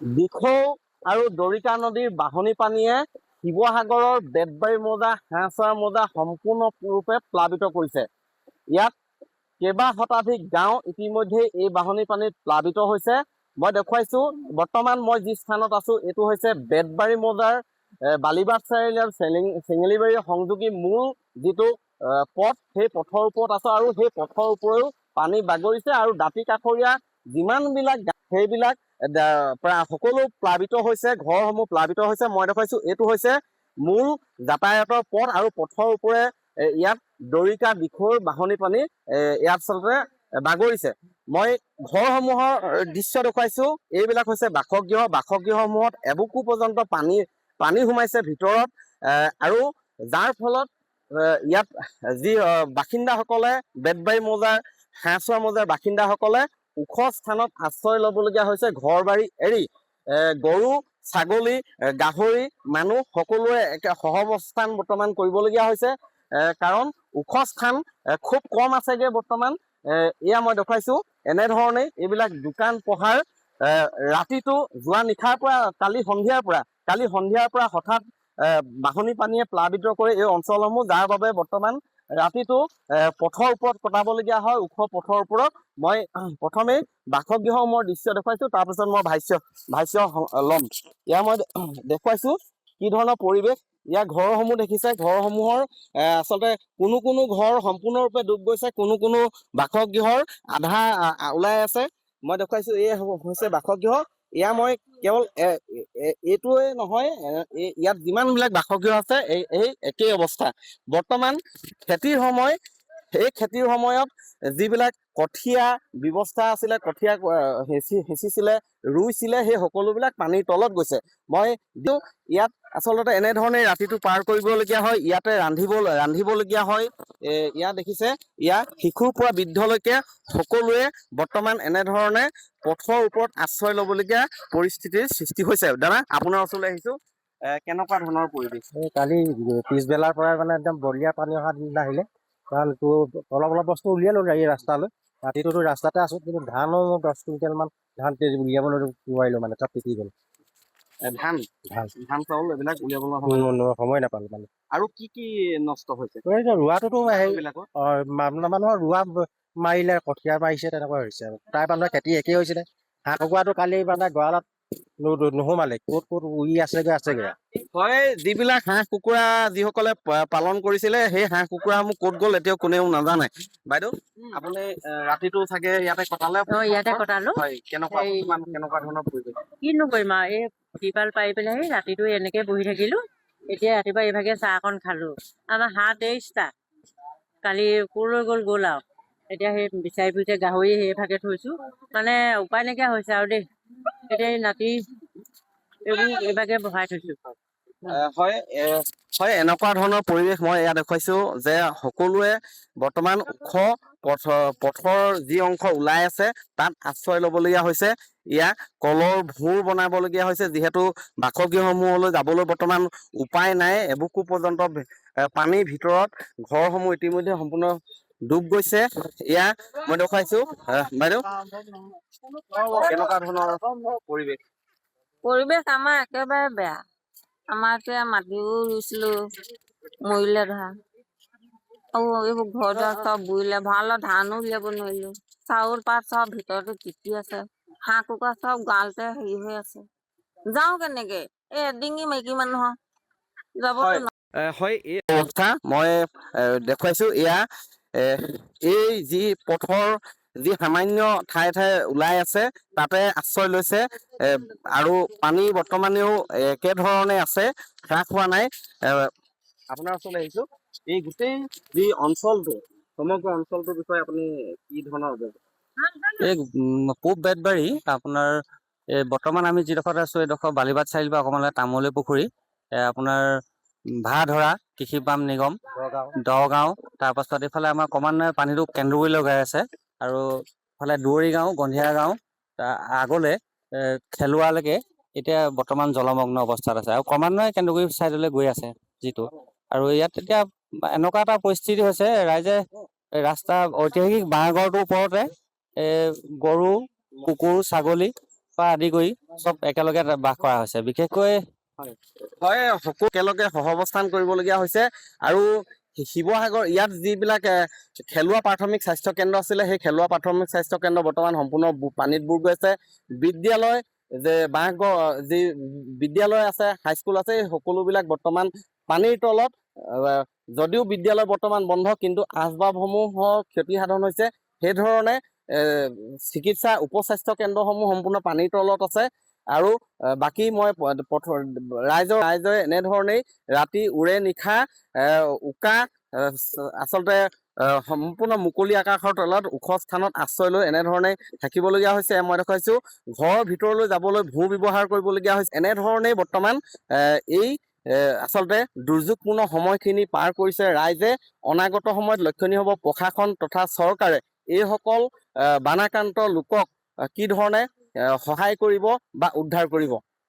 দিখৌ আৰু দৰিকা নদীৰ বাঢ়নী পানীয়ে শিৱসাগৰৰ বেতবাৰী মৌজা হাঁহচৰা মৌজা সম্পূৰ্ণৰূপে প্লাবিত কৰিছে। ইয়াত কেইবা শতাধিক গাঁও ইতিমধ্যে এই বাঢ়নী পানীত প্লাবিত হৈছে। মই দেখুৱাইছো বৰ্তমান মই যি স্থানত আছো এইটো হৈছে বেতবাৰী মৌজাৰ বালিবাট চাৰিআলি আৰু চেঙেলিবাৰী সংযোগী মূল যিটো পথ, সেই পথৰ ওপৰত আছো আৰু সেই পথৰ ওপৰেও পানী বাগৰিছে আৰু দাঁতি কাষৰীয়া যিমানবিলাক সেইবিলাক প্ৰায় সকলো প্লাবিত হৈছে, ঘৰসমূহ প্লাবিত হৈছে। মই দেখুৱাইছো এইটো হৈছে মূল যাতায়াতৰ পথ আৰু পথৰ ওপৰে ইয়াত দৰিকা দিখৌৰ বাঢ়নী পানী ইয়াত আচলতে বাগৰিছে। মই ঘৰসমূহৰ দৃশ্য দেখুৱাইছো। এইবিলাক হৈছে বাসগৃহ। বাসগৃহসমূহত এবুকু পৰ্যন্ত পানী সোমাইছে ভিতৰত আৰু যাৰ ফলত ইয়াত যি বাসিন্দাসকলে বেতবাৰী মৌজাৰ হাঁহচৰা মৌজাৰ বাসিন্দাসকলে ওখ স্থানত আশ্ৰয় ল'বলগীয়া হৈছে। ঘৰ বাৰী এৰি গৰু, ছাগলী, গাহৰি, মানুহ সকলোৱে একে সহাৱস্থান বৰ্তমান কৰিবলগীয়া হৈছে। কাৰণ ওখ স্থান খুব কম আছেগে বৰ্তমান। এয়া মই দেখুৱাইছো। এনেধৰণে এইবিলাক দোকান পোহাৰ ৰাতিটো যোৱা নিশাৰ পৰা কালি সন্ধিয়াৰ পৰা হঠাৎ বাঢ়নী পানীয়ে প্লাবিত কৰে এই অঞ্চলসমূহ, যাৰ বাবে বৰ্তমান ৰাতিটো পথৰ ওপৰত কটাবলগীয়া হয়, ওখ পথৰ ওপৰত। মই প্ৰথমেই বাসগৃহসমূহৰ দৃশ্য দেখুৱাইছো, তাৰপিছত মই ভাষ্য ল'ম। ইয়াৰ মই দেখুৱাইছো কি ধৰণৰ পৰিৱেশ। ইয়াৰ ঘৰসমূহ দেখিছে, ঘৰসমূহৰ আচলতে কোনো ঘৰ সম্পূৰ্ণৰূপে ডুব গৈছে, কোনো বাসগৃহৰ আধা ওলাই আছে। মই দেখুৱাইছো এই হৈছে বাসগৃহ। এয়া মই কেৱল এইটোৱে নহয়, ইয়াত যিমানবিলাক বাসগৃহ আছে এই একেই অৱস্থা। বৰ্তমান খেতিৰ সময়, এই খেতিৰ সময়ত যিবিলাক কঠীয়া ব্যৱস্থা আছিলে, কঠীয়া সিঁচিছিলে, ৰুইছিলে, সেই সকলোবিলাক পানীৰ তলত গৈছে। মই ইয়াত আচলতে এনেধৰণে ৰাতিটো পাৰ কৰিবলগীয়া হয়, ইয়াতে ৰান্ধিবলগীয়া হয়। ইয়াত দেখিছে, ইয়াত শিশুৰ পৰা বৃদ্ধলৈকে সকলোৱে বৰ্তমান এনেধৰণে পথৰ ওপৰত আশ্ৰয় ল'বলগীয়া পৰিস্থিতিৰ সৃষ্টি হৈছে। দাদা, আপোনাৰ ওচৰলৈ আহিছো। কেনেকুৱা ধৰণৰ পৰিৱেশ? কালি পিছবেলাৰ পৰা মানে একদম বলীয়া পানী অহা দিন আহিলে, কাৰণ অলপ বস্তু উলিয়ালো এই ৰাস্তালৈ। ৰাতিটোতো ৰাস্তাতে আছো, কিন্তু ধানো 10 কুইণ্টেল মান ধান উলিয়াব নোৱাৰিলো, মানে তাত তিতি গ'ল। ধান চাউল এইবিলাক উলিয়াবলৈ সময় নাপালো মানে। আৰু কি নষ্ট হৈছে? ৰোৱাটোতো মানুহৰ ৰোৱা মাৰিলে, কঠীয়া মাৰিছে, তেনেকুৱা হৈছে আৰু প্ৰায় মানুহৰ খেতি একেই হৈছিলে। হাঁহ কুকুৰাটো কালি মানে গঁৰালত নোসোমালে, ক'ত উৰি আছেগে। হয়, যিবিলাক হাঁহ কুকুৰা যিসকলে পালন কৰিছিলে, সেই হাঁহ কুকুৰাসমূহ ক'ত গ'ল এতিয়াও কোনেও নাজানে। বাইদেউ, আপুনি ৰাতিটো চাগে ইয়াতে কটালে? ইয়াতে কটালো। কেনেকুৱা ধৰণৰ পৰিৱেশ? কিনো কৰিম আৰু, এই টিপাল পাৰি পেলাই ৰাতিটো এনেকে বহি থাকিলো। এতিয়া ৰাতিপুৱা এইভাগে চাহ অকণ খালো। আমাৰ হাঁহ 23টা, কালি ক'লৈ গ'ল আৰু। এতিয়া সেই বিচাৰি ফুৰিছে, গাহৰি সেইভাগে থৈছো, মানে উপায় নাইকিয়া হৈছে আৰু দেই। এতিয়া নাতি এইভাগে বহাই থৈছো। হয়, এনেকুৱা ধৰণৰ পৰিৱেশ মই ইয়াত দেখুৱাইছো যে সকলোৱে বৰ্তমান ওখ পথৰ যি অংশ ওলাই আছে তাত আশ্ৰয় ল'বলগীয়া হৈছে। ইয়াত কলৰ ভূৰ বনাবলগীয়া হৈছে, যিহেতু বাসগৃহসমূহলৈ যাবলৈ বৰ্তমান উপায় নাই। এবুকু পৰ্যন্ত পানীৰ ভিতৰত ঘৰসমূহ ইতিমধ্যে সম্পূৰ্ণ ডুব গৈছে। এয়া মই দেখুৱাইছো। বাইদেউ, কেনেকুৱা ধৰণৰ পৰিৱেশ? পৰিৱেশ আমাৰ একেবাৰে বেয়া। আমাৰ এতিয়া মাটিও ৰুইছিলো, মৰিলে ধৰা। আৰু এইবোৰ ঘৰ দুৱাৰ চব বুৰিলে, ভঁৰালত ধানো উলিয়াব নোৱাৰিলো। চাউল পাত চব ভিতৰতে তিতি আছে। হাঁহ কুকুৰা চব গঁৰালতে হেৰি হৈ আছে। যাওঁ কেনেকে? এই এডিঙি মাইকী মানুহৰ যাবতো হয়, এই অৱস্থা মই দেখুৱাইছো। এয়া এই যি পথৰ যি সামান্য ঠায়ে ওলাই আছে, তাতে আশ্ৰয় লৈছে। আৰু পানী বৰ্তমানেও একেধৰণে আছে, হ্ৰাস হোৱা নাই। আপোনাৰ ওচৰলৈ আহিছো। এই গোটেই যি অঞ্চলটো, সমগ্ৰ অঞ্চলটোৰ বিষয়ে আপুনি কি ধৰণৰ অৱগত? এই পূব বেতবাৰী আপোনাৰ বৰ্তমান আমি যিডোখৰত আছো, এইডোখৰ বালিবাট চাৰিআলি পৰা অকণমান তামুলী পুখুৰী, আপোনাৰ ভাধৰা কৃষি পাম নিগম, দগাঁও, তাৰপাছত এইফালে আমাৰ ক্ৰমান্বয়ে পানীটো কেন্দুগুৰি লগাই আছে। আৰু ইফালে দুৱৰী গাঁও, গন্ধিয়া গাঁও, আগলে খেলুৱালৈকে এতিয়া বৰ্তমান জলমগ্ন অৱস্থাত আছে, আৰু ক্ৰমান্বয়ে কেন্দুগুৰি চাইডলৈ গৈ আছে যিটো। আৰু ইয়াত এতিয়া এনেকুৱা এটা পৰিস্থিতি হৈছে, ৰাইজে ৰাস্তা ঐতিহাসিক বাঁহঘৰটোৰ ওপৰতে গৰু, কুকুৰ, ছাগলী পৰা আদি কৰি চব একেলগে বাস কৰা হৈছে। বিশেষকৈ হয়, সকলো একেলগে সহাৱস্থান কৰিবলগীয়া হৈছে। আৰু শিৱসাগৰ ইয়াত যিবিলাক খেলুৱা প্ৰাথমিক স্বাস্থ্য কেন্দ্ৰ আছিলে, সেই খেলুৱা প্ৰাথমিক স্বাস্থ্য কেন্দ্ৰ বৰ্তমান সম্পূৰ্ণ পানীত বুৰ গৈছে। বিদ্যালয় যে বাঁহগড় যি বিদ্যালয় আছে, হাইস্কুল আছে, এই সকলোবিলাক বৰ্তমান পানীৰ তলত। যদিও বিদ্যালয় বৰ্তমান বন্ধ, কিন্তু আচবাবসমূহৰ ক্ষতিসাধন হৈছে। সেইধৰণে চিকিৎসা উপস্বাস্থ্য কেন্দ্ৰসমূহ সম্পূৰ্ণ পানীৰ তলত আছে। আৰু বাকী মই ৰাইজে এনেধৰণেই ৰাতি উৰে নিশা উকা আচলতে সম্পূৰ্ণ মুকলি আকাশৰ তলত ওখ স্থানত আশ্ৰয় লৈ এনেধৰণে থাকিবলগীয়া হৈছে। মই দেখুৱাইছো ঘৰৰ ভিতৰলৈ যাবলৈ ভূ ব্যৱহাৰ কৰিবলগীয়া হৈছে। এনেধৰণেই বৰ্তমান এই আচলতে দুৰ্যোগপূৰ্ণ সময়খিনি পাৰ কৰিছে ৰাইজে। অনাগত সময়ত লক্ষণীয় হ'ব প্ৰশাসন তথা চৰকাৰে এইসকল বানাক্ৰান্ত লোকক কি ধৰণে সহায় কৰিব বা উদ্ধাৰ কৰিব।